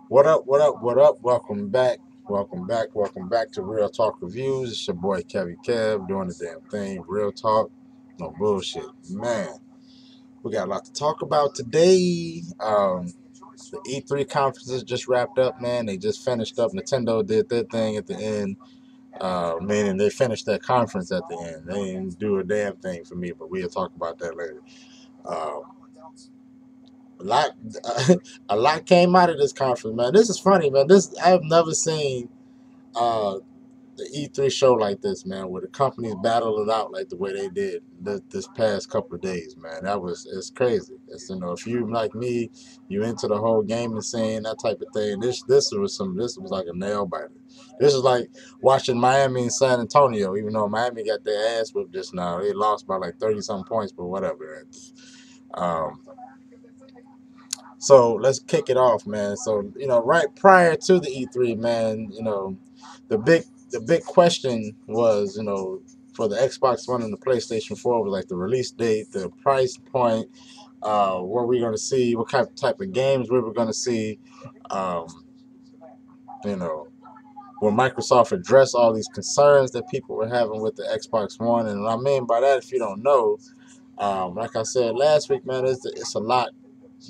What up, what up, what up? Welcome back. Welcome back to Real Talk Reviews. It's your boy Kevy Kev doing the damn thing. Real talk, no bullshit. Man, we got a lot to talk about today. The E3 conferences just wrapped up, man. They just finished up. Nintendo did their thing at the end. Meaning they finished their conference at the end. They didn't do a damn thing for me, but we'll talk about that later. Uh, a lot, a lot came out of this conference, man. This is funny, man. This I've never seen uh, the E3 show like this, man, where the companies battle it out like the way they did this past couple of days, man. It's crazy. It's if you like me, you into the whole gaming scene, that type of thing. This was like a nail biter. This is like watching Miami and San Antonio, even though Miami got their ass whipped just now. They lost by like 30 some points, but whatever. Um, so let's kick it off, man. So right prior to the E3, man, the big question was, for the Xbox One and the PlayStation 4 was like the release date, the price point, what we are gonna see, what type of games we were gonna see, um, you know, will Microsoft address all these concerns that people were having with the Xbox One? And what I mean by that, if you don't know, like I said last week, man, it's a lot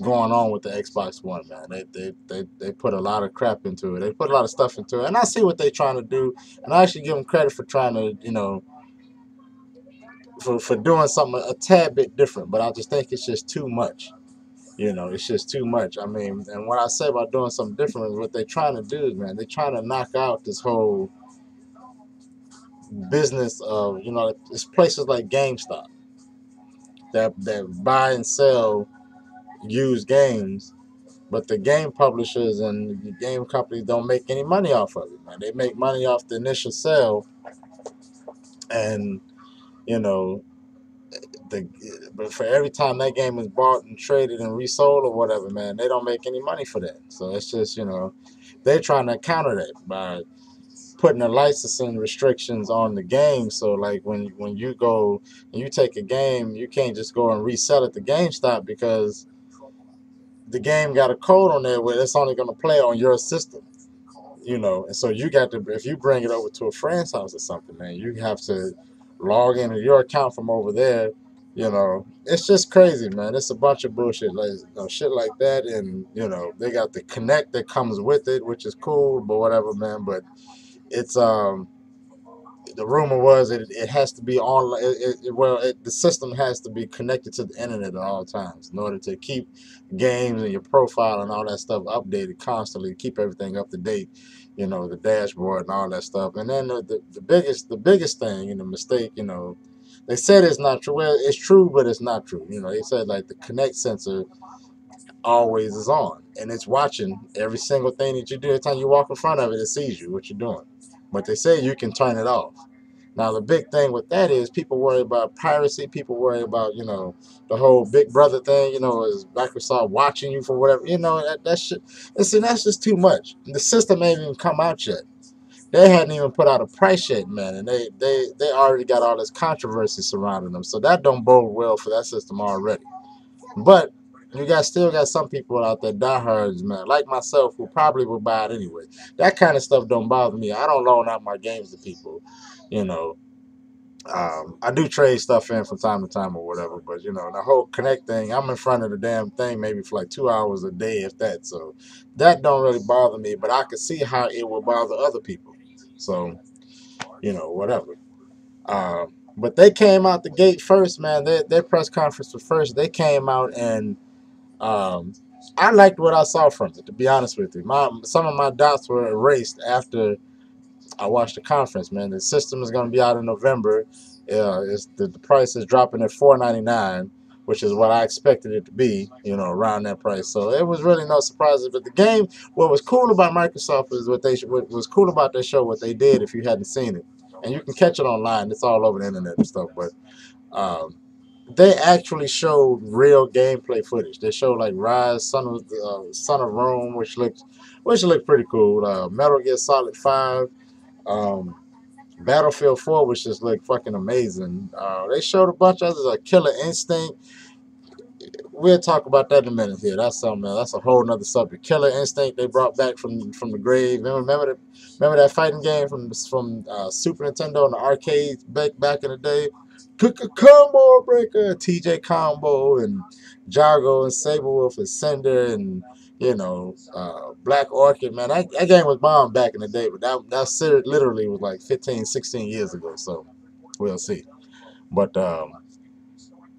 going on with the Xbox One, man. They put a lot of crap into it. They put a lot of stuff into it, and I see what they're trying to do, and I actually give them credit for trying to, for doing something a tad bit different. But I just think it's just too much. It's just too much. I mean, and what I say about doing something different is what they're trying to do, man. They're trying to knock out this whole business of, it's places like GameStop that buy and sell used games. But the game publishers and the game companies don't make any money off of it, man. They make money off the initial sale, and you know, the but for every time that game is bought and traded and resold or whatever, man, they don't make any money for that. So it's just they're trying to counter that by putting the licensing restrictions on the game. So like when you go and you take a game, you can't just go and resell it to GameStop because the game got a code on there where it's only going to play on your system. And so you got to, if you bring it over to a friend's house or something, man, you have to log into your account from over there. It's just crazy, man. It's a bunch of bullshit, like shit like that, and they got the Connect that comes with it, which is cool, but whatever, man. But it's the rumor was it has to be on. The system has to be connected to the internet at all times in order to keep games and your profile and all that stuff updated constantly, keep everything up to date. The dashboard and all that stuff. And then the biggest thing, mistake, they said it's not true. Well, it's true, but it's not true. They said like the Connect sensor always is on and it's watching every single thing that you do. Every time you walk in front of it, it sees you, what you're doing. But they say you can turn it off. Now the big thing with that is people worry about piracy. People worry about the whole Big Brother thing. Is Microsoft watching you for whatever. That shit. And see, that's just too much. The system ain't even come out yet. They hadn't even put out a price yet, man, and they already got all this controversy surrounding them. So that don't bode well for that system already. But you still got some people out there, diehards, man, like myself, who probably would buy it anyway. That kind of stuff don't bother me. I don't loan out my games to people, you know. I do trade stuff in from time to time or whatever, but the whole Connect thing, I'm in front of the damn thing maybe for like 2 hours a day, if that. So that don't really bother me, but I can see how it will bother other people. So whatever. But they came out the gate first, man. Their press conference was first. They came out and um, I liked what I saw from it. To be honest with you, some of my doubts were erased after I watched the conference. Man, the system is going to be out in November. The price is dropping at $4.99, which is what I expected it to be. Around that price. So it was really no surprises. But the game, what was cool about Microsoft is what was cool about their show. What they did, if you hadn't seen it, and you can catch it online. It's all over the internet and stuff. But um, they actually showed real gameplay footage. They showed like Rise, Son of Rome, which looked pretty cool. Metal Gear Solid 5, um, Battlefield 4, which just looked fucking amazing. They showed a bunch of others, like Killer Instinct. we'll talk about that in a minute here. That's something else. That's a whole nother subject. Killer Instinct they brought back from the grave. Remember that fighting game from Super Nintendo and the arcades back in the day? Combo Breaker, TJ Combo, and Jargo and Saberwolf and Cinder and Black Orchid. Man, that game was bomb back in the day, but that literally was like 15, 16 years ago. So we'll see. But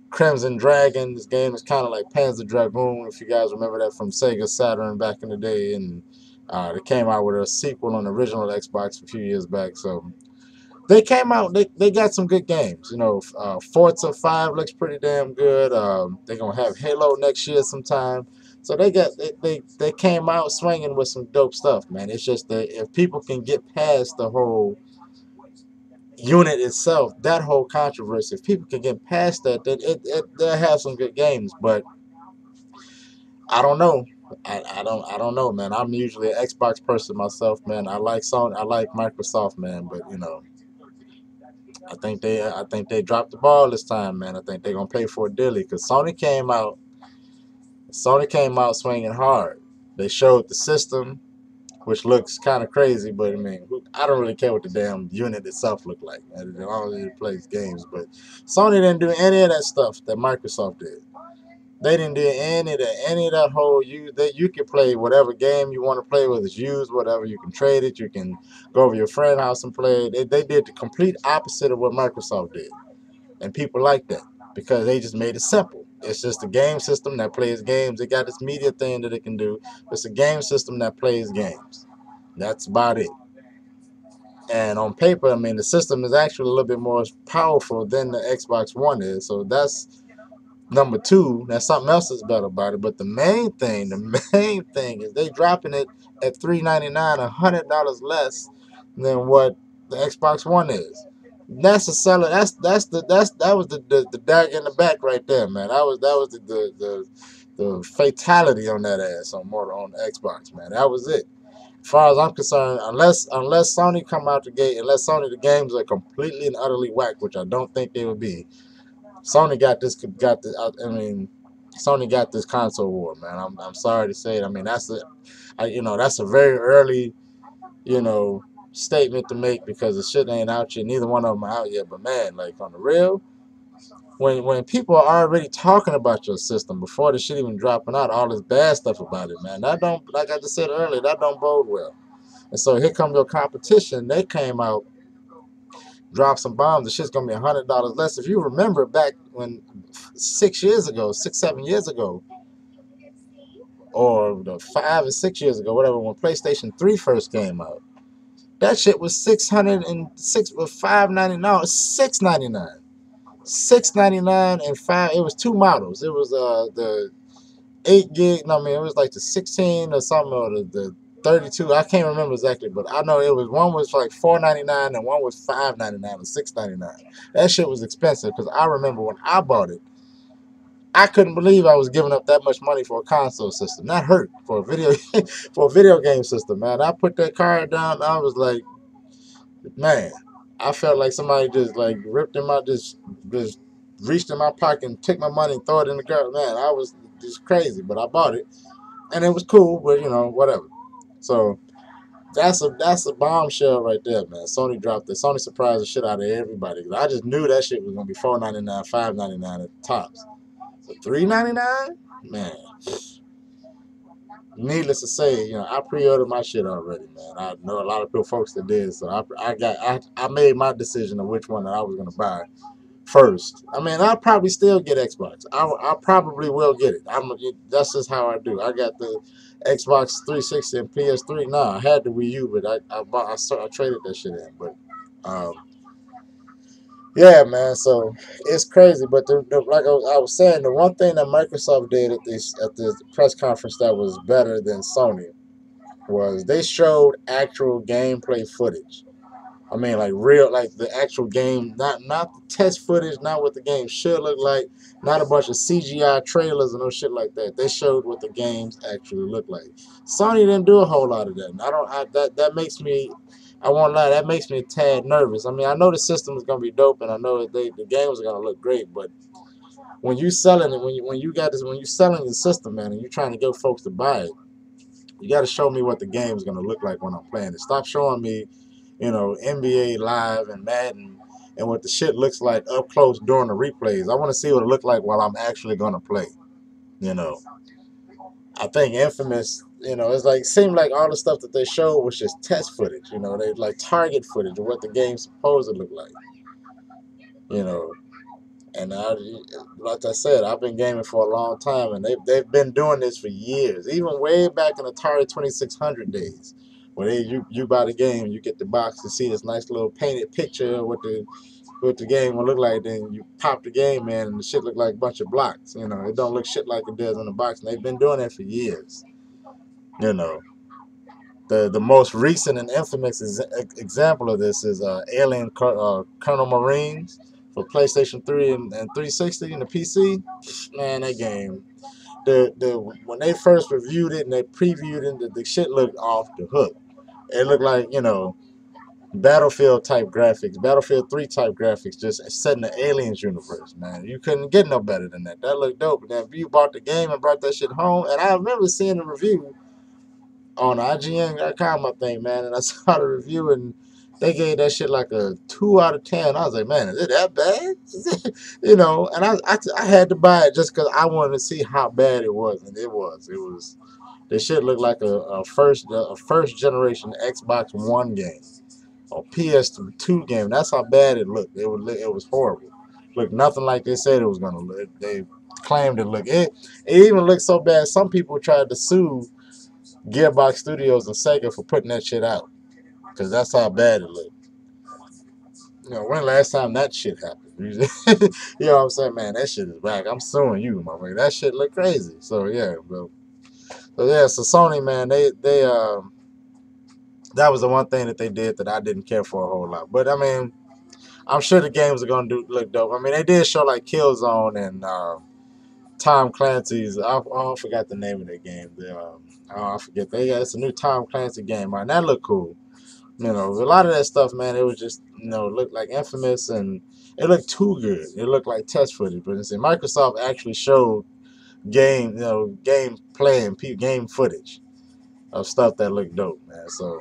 Crimson Dragon. This game is kind of like Panzer Dragoon, if you guys remember that from Sega Saturn back in the day. And they came out with a sequel on the original Xbox a few years back. So they came out, they got some good games. Forza 5 looks pretty damn good. They're going to have Halo next year sometime. So they came out swinging with some dope stuff, man. It's just that if people can get past the whole unit itself, that whole controversy, if people can get past that, then they'll have some good games. But I don't know. I don't know, man. I'm usually an Xbox person myself, man. I like Sony, I like Microsoft, man. But I think they dropped the ball this time, man. I think they're gonna pay for it dearly because Sony came out swinging hard. They showed the system, which looks kind of crazy, but I mean, I don't really care what the damn unit itself looked like, man. It only plays games, but Sony didn't do any of that stuff that Microsoft did. They didn't do any of that whole that you can play whatever game you want to play, whether it's used, whatever. You can trade it. You can go over your friend's house and play it. They did the complete opposite of what Microsoft did, and people like that because they just made it simple. It's just a game system that plays games. They got this media thing that it can do. It's a game system that plays games. That's about it. And on paper, I mean, the system is actually a little bit more powerful than the Xbox One is. So that's number two. That's something else that's better about it. But the main thing is they dropping it at $399, $100 less than what the Xbox One is. That's a seller. That was the dagger in the back right there, man. That was the fatality on that ass on Xbox, man. That was it. As far as I'm concerned, unless Sony come out the gate, unless Sony the games are completely and utterly whack, which I don't think they will be, Sony Sony got this console war, man. I'm sorry to say it. I mean, that's a very early, you know, statement to make because the shit ain't out yet. Neither one of them are out yet. But man, like on the real, when people are already talking about your system before the shit even dropping out, all this bad stuff about it, man, that don't, like I just said earlier, that don't bode well. And so here comes your competition. They came out, dropped some bombs. The shit's gonna be $100 less. If you remember back when 6 years ago, 7 years ago, or the 5 or 6 years ago, whatever, when PlayStation 3 first came out, that shit was 606 with $599, $699. $699 and five. It was two models. It was the 8 gig. No, I mean it was like the 16 or something, or the 32. I can't remember exactly, but I know it was one was like $499 and one was $599 or $699. That shit was expensive because I remember when I bought it, I couldn't believe I was giving up that much money for a console system. That hurt for a video for a video game system, man. I put that card down. I was like, man, I felt like somebody just like ripped in my just reached in my pocket and took my money and throw it in the garbage. Man, I was just crazy, but I bought it and it was cool. But whatever. So that's a bombshell right there, man. Sony dropped it. Sony surprised the shit out of everybody. I just knew that shit was gonna be $499, $599 at the tops. So $399, man. Needless to say, I pre-ordered my shit already, man. I know a lot of people, folks that did, so I made my decision of which one that I was gonna buy first. I mean, I'll probably still get Xbox. I probably will get it. That's just how I do. I got the Xbox 360 and PS3. No, I had the Wii U, but I traded that shit in. But um, yeah, man. So it's crazy, but like I was saying, the one thing that Microsoft did at the press conference that was better than Sony was they showed actual gameplay footage. I mean, like real, like the actual game, not the test footage, not what the game should look like, not a bunch of CGI trailers and no shit like that. They showed what the games actually look like. Sony didn't do a whole lot of that. And that makes me, I won't lie, that makes me a tad nervous. I mean, I know the system is gonna be dope, and I know the games are gonna look great, but when you selling it, when you got this, when you selling the system, man, and you're trying to get folks to buy it, you got to show me what the game is gonna look like when I'm playing it. Stop showing me, NBA Live and Madden and what the shit looks like up close during the replays. I want to see what it look like while I'm actually gonna play. You know, I think Infamous, it's like seemed like all the stuff that they showed was just test footage. They like target footage of what the game's supposed to look like. You know, and like I said, I've been gaming for a long time, and they've been doing this for years, even way back in Atari 2600 days, where you buy the game, you get the box to see this nice little painted picture of what the game will look like. Then you pop the game in, and the shit look like a bunch of blocks. It don't look shit like it does in the box, and they've been doing that for years. You know, the most recent and infamous example of this is Alien Colonel Marines for PlayStation 3 and 360 and the PC. Man, that game. The when they first reviewed it and they previewed it, the shit looked off the hook. It looked like, Battlefield type graphics, Battlefield 3 type graphics, just set in the Aliens universe, man. You couldn't get no better than that. That looked dope. And then if you bought the game and brought that shit home, and I remember seeing the review on IGN.com, I think, man, and I saw the review and they gave that shit like a 2 out of 10. I was like, man, is it that bad? And I had to buy it just because I wanted to see how bad it was, and it was. This shit looked like a first generation Xbox One game or PS2 game. That's how bad it looked. It was horrible. Looked nothing like they said it was gonna look. They claimed it looked. It even looked so bad. Some people tried to sue Gearbox Studios and Sega for putting that shit out, because that's how bad it looked. When the last time that shit happened? You know what I'm saying, man? That shit is back. I'm suing you, my man. That shit look crazy. So yeah, bro. So Sony, man, they that was the one thing that they did that I didn't care for a whole lot. But I mean, I'm sure the games are gonna look dope. I mean, they did show like Killzone and Tom Clancy's. I forgot the name of that game. I forget. It's a new Tom Clancy game, right? And that looked cool. A lot of that stuff, man, it was just, looked like Infamous, and it looked too good. It looked like test footage. But Microsoft actually showed game play and game footage of stuff that looked dope, man. So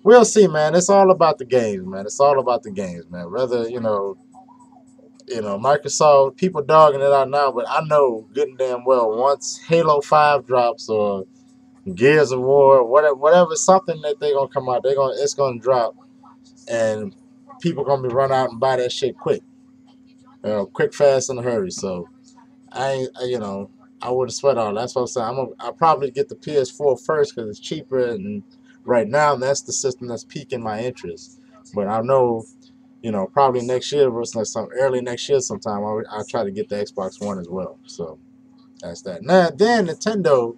we'll see, man. It's all about the games, man. It's all about the games, man. Whether, Microsoft, people dogging it out now, but I know good and damn well once Halo 5 drops or Gears of War, whatever, something that they're gonna come out, it's gonna drop, and people gonna be run out and buy that shit quick, quick, fast, in a hurry. So I wouldn't sweat all. That's what I'm saying. I'll probably get the PS4 first because it's cheaper, and right now that's the system that's piquing my interest. But I know, probably next year or early next year sometime, I'll try to get the Xbox One as well. So that's that. Now then, Nintendo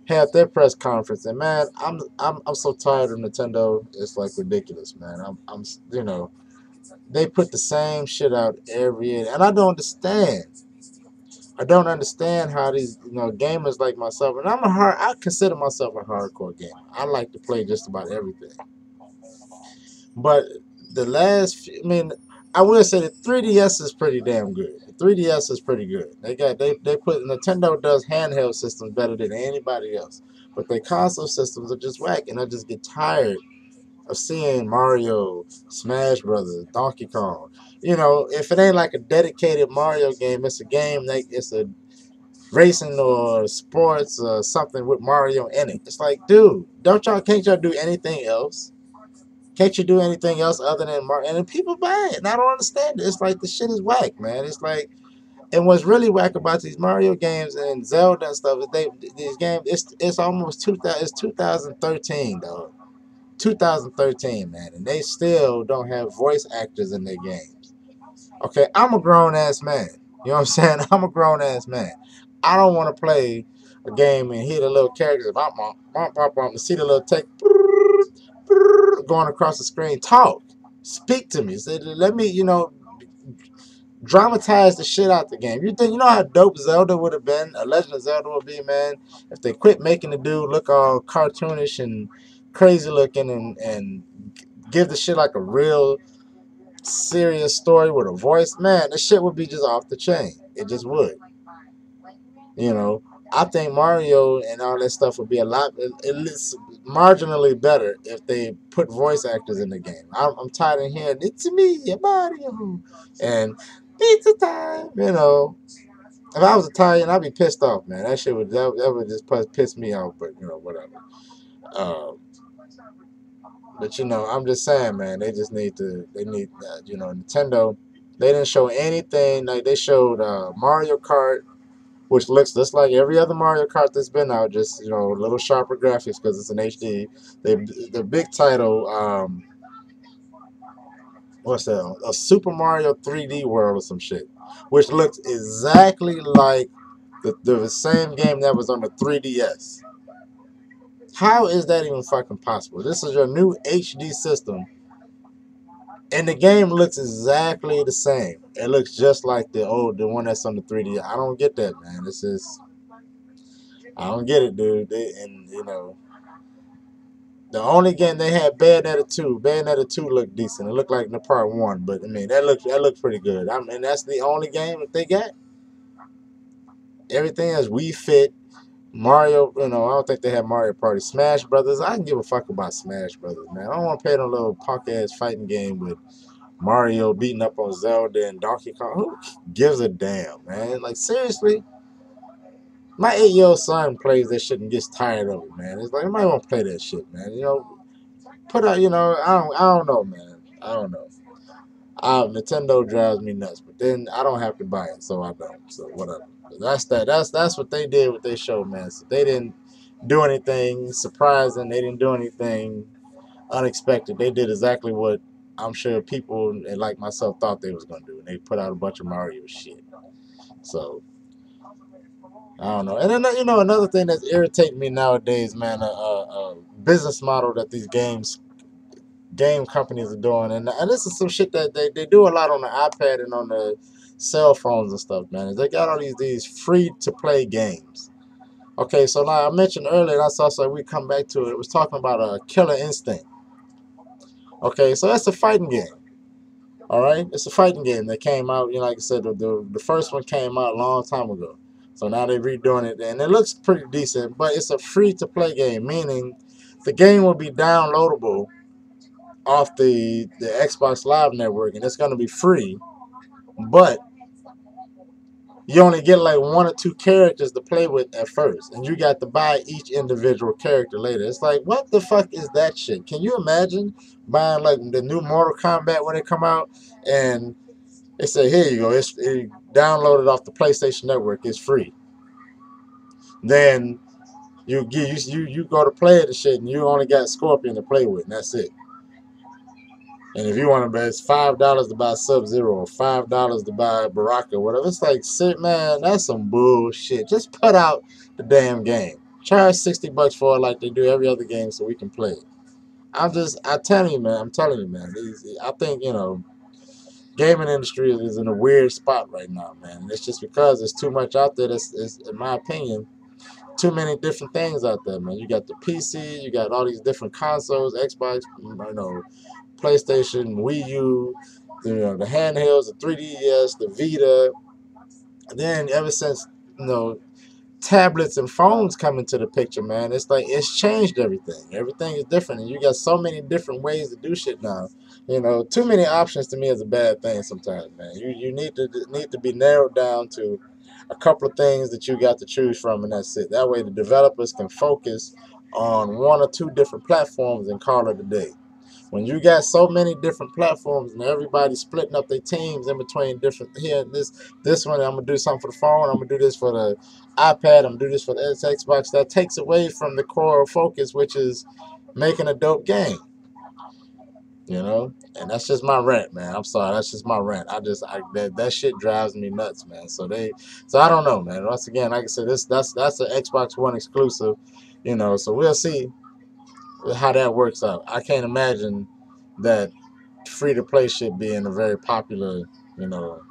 had their press conference, and man, I'm so tired of Nintendo. It's like ridiculous, man. I'm they put the same shit out every year, and I don't understand. I don't understand how these gamers like myself, and I consider myself a hardcore gamer. I like to play just about everything. But I mean, I will say the 3DS is pretty damn good. The 3DS is pretty good. They put Nintendo does handheld systems better than anybody else, but their console systems are just whack, and I just get tired of seeing Mario, Smash Brothers, Donkey Kong. If it ain't like a dedicated Mario game, it's a game it's a racing or sports or something with Mario in it. It's like, dude, can't y'all do anything else? Can't you do anything else other than Mario? And then people buy it, and I don't understand it. It's like the shit is whack, man. It's like, and what's really whack about these Mario games and Zelda and stuff is these games. It's almost 2000. It's 2013, though. 2013, man, and they still don't have voice actors in their games. Okay, I'm a grown ass man. You know what I'm saying? I'm a grown ass man. I don't want to play a game and hear the little characters and see the little text going across the screen. Talk, speak to me. Say, let me, dramatize the shit out the game. You know how dope Zelda would have been? A Legend of Zelda would be, man, if they quit making the dude look all cartoonish and crazy looking and give the shit like a real serious story with a voice, man, the shit would be just off the chain. It just would. You know, I think Mario and all that stuff would be a lot, at least marginally better if they put voice actors in the game. I'm tired of hearing "It's me, Mario," and "Pizza time." You know, if I was Italian, I'd be pissed off, man. That shit that would just piss me off. But you know, whatever. Um, but you know, I'm just saying, man. They just need to. They need, you know, Nintendo. They didn't show anything. Like they showed Mario Kart, which looks just like every other Mario Kart that's been out, just you know, a little sharper graphics because it's an HD. They the big title, what's that? A Super Mario 3D World or some shit, which looks exactly like the same game that was on the 3DS. How is that even fucking possible? This is your new HD system, and the game looks exactly the same. It looks just like the one that's on the 3D. I don't get that, man. This is I don't get it, dude. And you know, the only game they had Bayonetta 2. Bayonetta 2 looked decent. It looked like the part 1, but I mean that looked pretty good. I mean that's the only game that they got. Everything else Wii Fit, Mario, you know, I don't think they have Mario Party. Smash Brothers, I can give a fuck about Smash Brothers, man. I don't want to play no little punk ass fighting game with Mario beating up on Zelda and Donkey Kong. Who gives a damn, man? Like seriously? My 8-year-old son plays that shit and gets tired of it, man. It's like I might want to play that shit, man. You know, put out, you know, I don't know, man. I don't know. Nintendo drives me nuts, but then I don't have to buy it, so I don't. So whatever. That's that. That's what they did with their show, man. So they didn't do anything surprising. They didn't do anything unexpected. They did exactly what I'm sure people like myself thought they was gonna do, and they put out a bunch of Mario shit. So I don't know. And then you know another thing that's irritating me nowadays, man, a business model that these game companies are doing, and this is some shit that they do a lot on the iPad and on the cell phones and stuff, man. Is they got all these free to play games. Okay, so now I mentioned earlier, that's also we come back to it. It was talking about a Killer Instinct. Okay, so that's a fighting game. All right, it's a fighting game that came out. You know, like I said, the first one came out a long time ago. So now they're redoing it, and it looks pretty decent. But it's a free to play game, meaning the game will be downloadable off the Xbox Live network, and it's going to be free. But you only get like 1 or 2 characters to play with at first, and you got to buy each individual character later. It's like, what the fuck is that shit? Can you imagine buying like the new Mortal Kombat when it come out, and they say, here you go, it downloaded off the PlayStation Network, it's free. Then you go to play it and shit, and you only got Scorpion to play with, and that's it. And if you want to buy, it's $5 to buy Sub-Zero or $5 to buy Baraka or whatever. It's like, shit, man, that's some bullshit. Just put out the damn game. Charge $60 for it like they do every other game so we can play it. I'm telling you, man. I'm telling you, man. I think, you know, gaming industry is in a weird spot right now, man. And it's just because there's too much out there. That's, in my opinion, too many different things out there, man. You got the PC, you got all these different consoles, Xbox, you know, PlayStation, Wii U, you know, the handhelds, the 3DS, the Vita. And then ever since, you know, tablets and phones come into the picture, man, it's like it's changed everything. Everything is different, and you got so many different ways to do shit now. You know, too many options to me is a bad thing sometimes, man. You need to be narrowed down to a couple of things that you got to choose from, and that's it. That way, the developers can focus on 1 or 2 different platforms and call it a day. When you got so many different platforms and everybody splitting up their teams in between different here, this one I'm gonna do something for the phone, I'm gonna do this for the iPad, I'm gonna do this for the Xbox, that takes away from the core focus, which is making a dope game. You know? And that's just my rant, man. I'm sorry, that's just my rant. That shit drives me nuts, man. So I don't know, man. Once again, like I said, that's an Xbox One exclusive, you know, so we'll see how that works out. I can't imagine that free to play shit being a very popular, you know,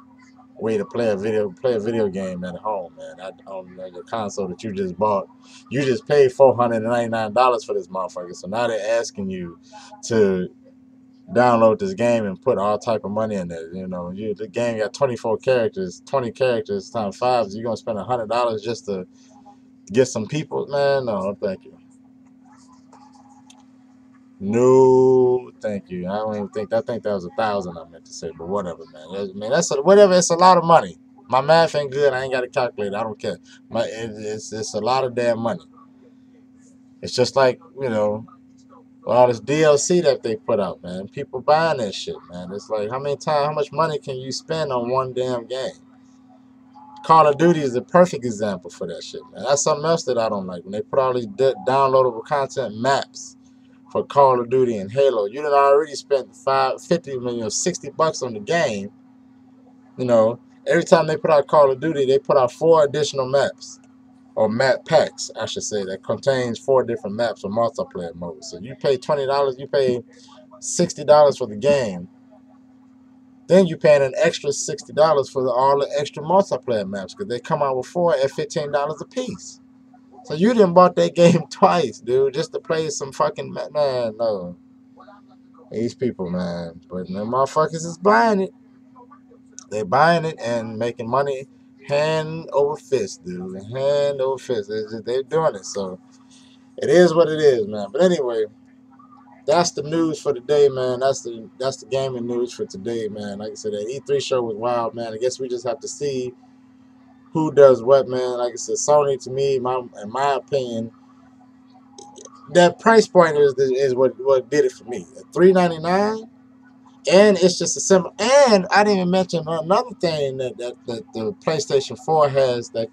way to play a video game at home, man. On the console that you just bought, you just paid $499 for this motherfucker. So now they're asking you to download this game and put all type of money in there. The game got 24 characters, 20 characters times five. You're gonna spend $100 just to get some people, man? No, thank you. No, thank you. I don't even think I think that was 1,000 I meant to say, but whatever, man. Whatever. It's a lot of money. My math ain't good. I ain't got a calculator. I don't care. It's a lot of damn money. It's just like all this DLC that they put out, man. People buying that shit, man. It's like how much money can you spend on one damn game? Call of Duty is the perfect example for that shit, man. That's something else that I don't like. When they put all these downloadable content maps for Call of Duty and Halo, you done already spent $60 on the game. Every time they put out Call of Duty, they put out 4 additional maps. Or map packs, I should say, that contains 4 different maps for multiplayer mode. So you pay $20, you pay $60 for the game. Then you paying an extra $60 for all the extra multiplayer maps because they come out with 4 at $15 a piece. So you done bought that game twice, dude, just to play some fucking man. No, these people, man. But the motherfuckers is buying it. They buying it and making money hand over fist, dude. Hand over fist. They're doing it. So it is what it is, man. But anyway, that's the news for today, man. That's the gaming news for today, man. Like I said, that E3 show was wild, man. I guess we just have to see who does what, man. Like I said, Sony, to me, in my opinion, that price point is what did it for me. At $399, and it's just a simple. And I didn't even mention another thing that the PlayStation 4 has that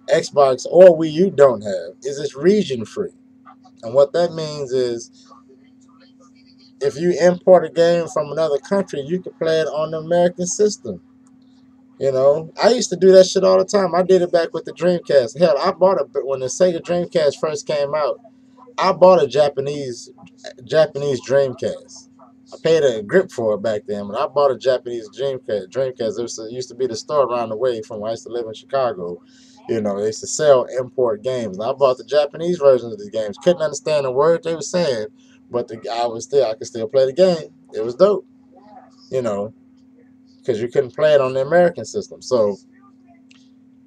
Xbox or Wii U don't have is it's region free. And what that means is if you import a game from another country, you can play it on the American system. I used to do that shit all the time. I did it back with the Dreamcast. Hell, I bought it when the Sega Dreamcast first came out. I bought a Japanese Dreamcast. I paid a grip for it back then, but I bought a Japanese Dreamcast. It used to be the store around the way from where I used to live in Chicago. They used to sell import games. And I bought the Japanese versions of these games. Couldn't understand the words they were saying, but I could still play the game. It was dope. Because you couldn't play it on the American system. So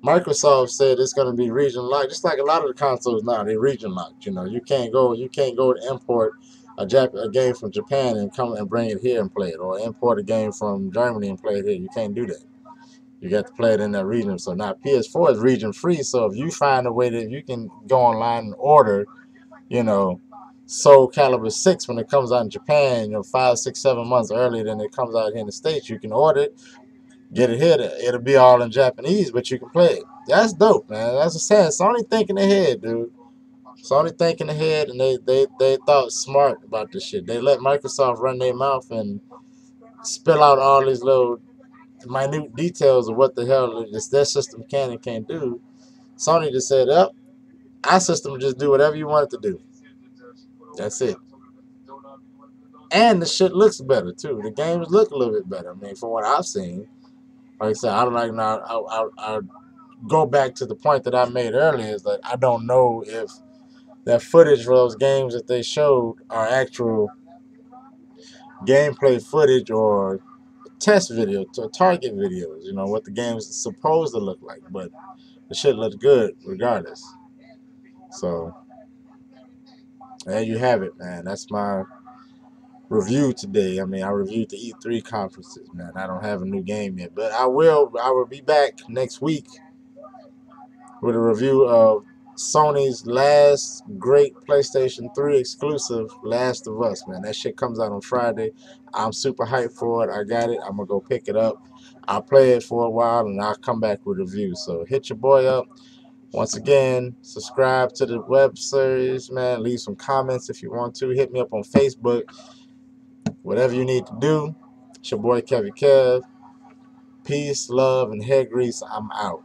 Microsoft said it's going to be region locked, just like a lot of the consoles now. They're region locked. You can't go to import a game from Japan and come and bring it here and play it, or import a game from Germany and play it here. You can't do that. You got to play it in that region. So now PS4 is region free. So if you find a way that you can go online and order, Soul Calibur 6 when it comes out in Japan, 5, 6, 7 months earlier than it comes out here in the States, you can order it. Get it here. It'll be all in Japanese, but you can play it. That's dope, man. That's what I'm saying. Sony thinking ahead, dude. Sony thinking ahead, and they thought smart about this shit. They let Microsoft run their mouth and spill out all these little minute details of what the hell their system can and can't do. Sony just said, "Up, our system just do whatever you want it to do." That's it. And the shit looks better too. The games look a little bit better. I mean, from what I've seen. Like I said, I don't like now. I go back to the point that I made earlier is that I don't know if that footage for those games that they showed are actual gameplay footage or test video to target videos. What the game's supposed to look like, but the shit looks good regardless. So there you have it, man. That's my review today. I mean, I reviewed the E3 conferences, man. I don't have a new game yet, but I will be back next week with a review of Sony's last great PlayStation 3 exclusive, Last of Us, man. That shit comes out on Friday. I'm super hyped for it. I got it. I'm going to go pick it up. I'll play it for a while, and I'll come back with a review. So hit your boy up. Once again, subscribe to the web series, man. Leave some comments if you want to. Hit me up on Facebook. Whatever you need to do. It's your boy, Kevy Kev. Peace, love, and hair grease. I'm out.